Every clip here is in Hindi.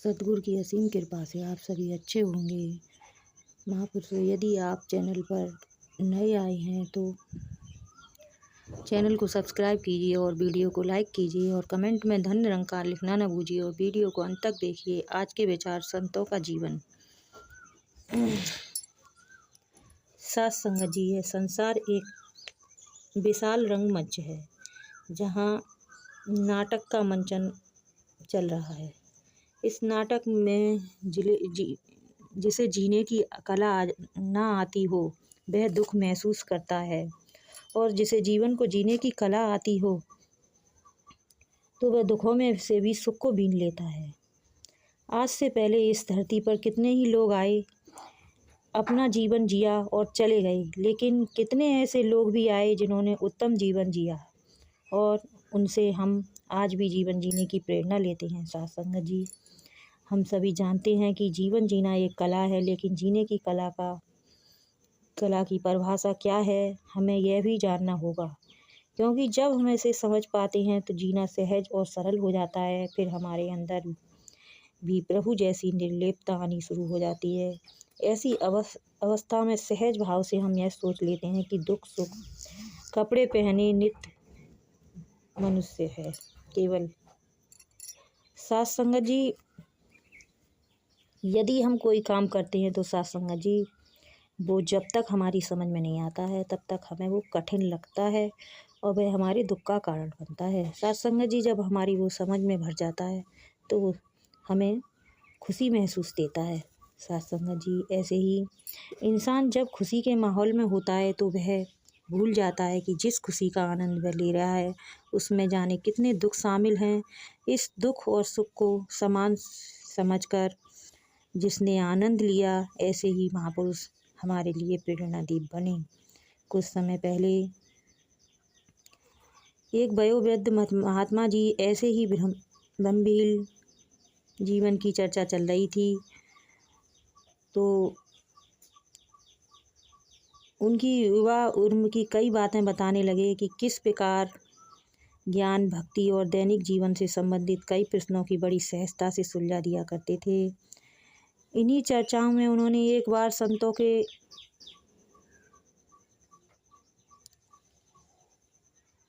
सद्गुरु की असीम कृपा से आप सभी अच्छे होंगे। महापुरुषों, यदि आप चैनल पर नए आए हैं तो चैनल को सब्सक्राइब कीजिए और वीडियो को लाइक कीजिए और कमेंट में धन निरंकार लिखना न भूलिए और वीडियो को अंत तक देखिए। आज के विचार, संतों का जीवन। सात संगत जी, यह संसार एक विशाल रंगमंच है जहाँ नाटक का मंचन चल रहा है। इस नाटक में जिसे जीने की कला ना आती हो वह दुख महसूस करता है, और जिसे जीवन को जीने की कला आती हो तो वह दुखों में से भी सुख को बीन लेता है। आज से पहले इस धरती पर कितने ही लोग आए, अपना जीवन जिया और चले गए, लेकिन कितने ऐसे लोग भी आए जिन्होंने उत्तम जीवन जिया और उनसे हम आज भी जीवन जीने की प्रेरणा लेते हैं। साथ संगत जी, हम सभी जानते हैं कि जीवन जीना एक कला है, लेकिन जीने की कला की परिभाषा क्या है, हमें यह भी जानना होगा, क्योंकि जब हम इसे समझ पाते हैं तो जीना सहज और सरल हो जाता है। फिर हमारे अंदर भी प्रभु जैसी निर्लेपता आनी शुरू हो जाती है। ऐसी अवस्था में सहज भाव से हम यह सोच लेते हैं कि दुख सुख कपड़े पहने नित्य मनुष्य है केवल। साथ संगत जी, यदि हम कोई काम करते हैं तो साथ संगत जी, वो जब तक हमारी समझ में नहीं आता है तब तक हमें वो कठिन लगता है और वह हमारे दुख का कारण बनता है। साथ संगत जी, जब हमारी वो समझ में भर जाता है तो वो हमें खुशी महसूस देता है। साथ संगत जी, ऐसे ही इंसान जब खुशी के माहौल में होता है तो वह भूल जाता है कि जिस खुशी का आनंद वह ले रहा है उसमें जाने कितने दुख शामिल हैं। इस दुख और सुख को समान समझकर जिसने आनंद लिया, ऐसे ही महापुरुष हमारे लिए प्रेरणादीप बने। कुछ समय पहले एक वयोवृद्ध महात्मा जी ऐसे ही गंभीर जीवन की चर्चा चल रही थी तो उनकी युवा उम्र की कई बातें बताने लगे कि किस प्रकार ज्ञान, भक्ति और दैनिक जीवन से संबंधित कई प्रश्नों की बड़ी सहजता से सुलझा दिया करते थे। इन्हीं चर्चाओं में उन्होंने एक बार संतों के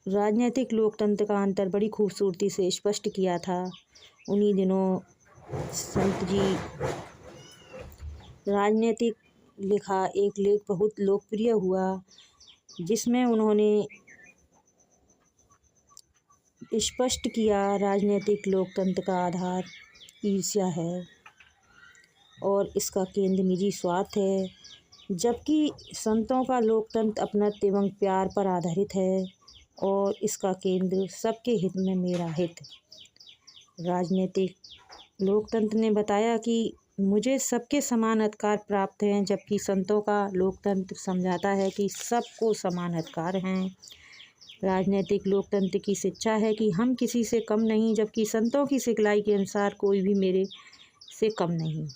राजनीतिक लोकतंत्र का अंतर बड़ी खूबसूरती से स्पष्ट किया था। उन्हीं दिनों संत जी राजनीतिक लिखा एक लेख बहुत लोकप्रिय हुआ, जिसमें उन्होंने स्पष्ट किया राजनीतिक लोकतंत्र का आधार ईर्ष्या है और इसका केंद्र निजी स्वार्थ है, जबकि संतों का लोकतंत्र अपनत्व एवं प्यार पर आधारित है और इसका केंद्र सबके हित में मेरा हित। राजनीतिक लोकतंत्र ने बताया कि मुझे सबके समान अधिकार प्राप्त हैं, जबकि संतों का लोकतंत्र समझाता है कि सबको समान अधिकार हैं। राजनीतिक लोकतंत्र की शिक्षा है कि हम किसी से कम नहीं, जबकि संतों की सिखलाई के अनुसार कोई भी मेरे से कम नहीं।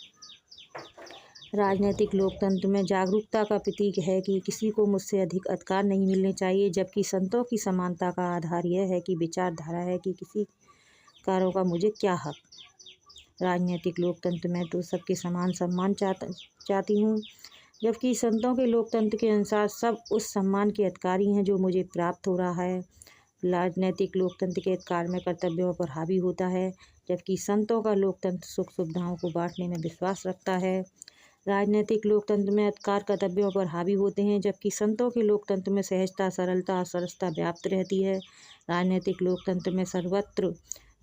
राजनीतिक लोकतंत्र में जागरूकता का प्रतीक है कि किसी को मुझसे अधिक अधिकार नहीं मिलने चाहिए, जबकि संतों की समानता का आधार यह है कि विचारधारा है कि किसी कारों का मुझे क्या हक। राजनीतिक लोकतंत्र में तो सबके समान सम्मान चाहती हूँ, जबकि संतों के लोकतंत्र के अनुसार सब उस सम्मान के अधिकारी हैं जो मुझे प्राप्त हो रहा है। राजनीतिक लोकतंत्र के अधिकार में कर्तव्यों पर हावी होता है, जबकि संतों का लोकतंत्र सुख सुविधाओं को बांटने में विश्वास रखता है। राजनीतिक लोकतंत्र में अधिकार कर्तव्यों पर हावी होते हैं, जबकि संतों के लोकतंत्र में सहजता, सरलता और सरसता व्याप्त रहती है। राजनीतिक लोकतंत्र में सर्वत्र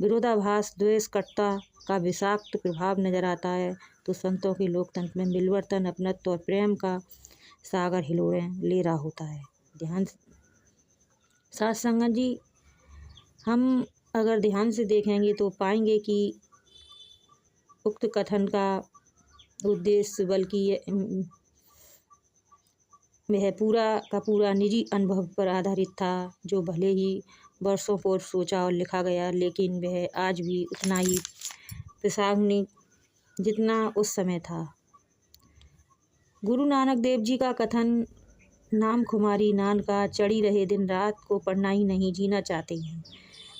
विरोधाभास, द्वेष, कटुता का विषाक्त प्रभाव नजर आता है, तो संतों के लोकतंत्र में मिलवर्तन, अपनत्व और प्रेम का सागर हिलोरें ले रहा होता है। ध्यान साथ संगत जी, हम अगर ध्यान से देखेंगे तो पाएंगे कि उक्त कथन का उद्देश्य बल्कि वह पूरा का पूरा निजी अनुभव पर आधारित था, जो भले ही वर्षों पूर्व सोचा और लिखा गया, लेकिन वह आज भी उतना ही प्रासंगिक जितना उस समय था। गुरु नानक देव जी का कथन, नाम खुमारी नानका, चढ़ी रहे दिन रात को पढ़ना ही नहीं जीना चाहते हैं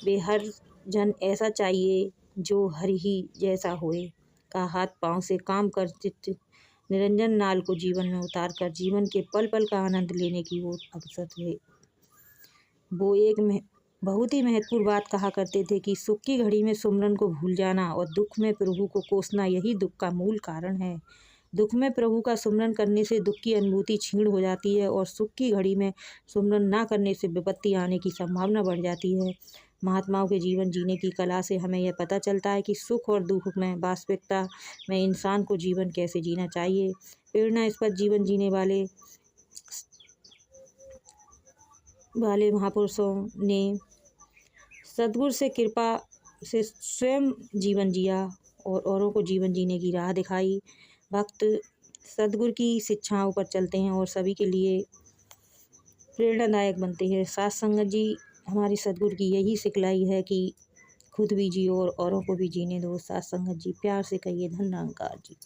वे। हर जन ऐसा चाहिए जो हरि ही जैसा होए। का हाथ पांव से काम कर चित्त निरंजन नाल को जीवन में उतार कर जीवन के पल पल का आनंद लेने की वो अवसर है। वो एक बहुत ही महत्वपूर्ण बात कहा करते थे कि सुख की घड़ी में सुमरन को भूल जाना और दुख में प्रभु को कोसना यही दुख का मूल कारण है। दुख में प्रभु का सुमरन करने से दुख की अनुभूति क्षीण हो जाती है और सुख की घड़ी में सुमरन ना करने से विपत्ति आने की संभावना बढ़ जाती है। महात्माओं के जीवन जीने की कला से हमें यह पता चलता है कि सुख और दुख में वास्तविकता में इंसान को जीवन कैसे जीना चाहिए। प्रेरणास्पद जीवन जीने वाले महापुरुषों ने सद्गुरु से कृपा से स्वयं जीवन जिया और औरों को जीवन जीने की राह दिखाई। भक्त सद्गुरु की शिक्षाओं पर चलते हैं और सभी के लिए प्रेरणादायक बनते हैं। साथ संगत जी हमारी सद्गुरु की यही सिखलाई है कि खुद भी जियो और औरों को भी जीने दो। साथ संगत जी प्यार से कहिए धन निरंकार जी।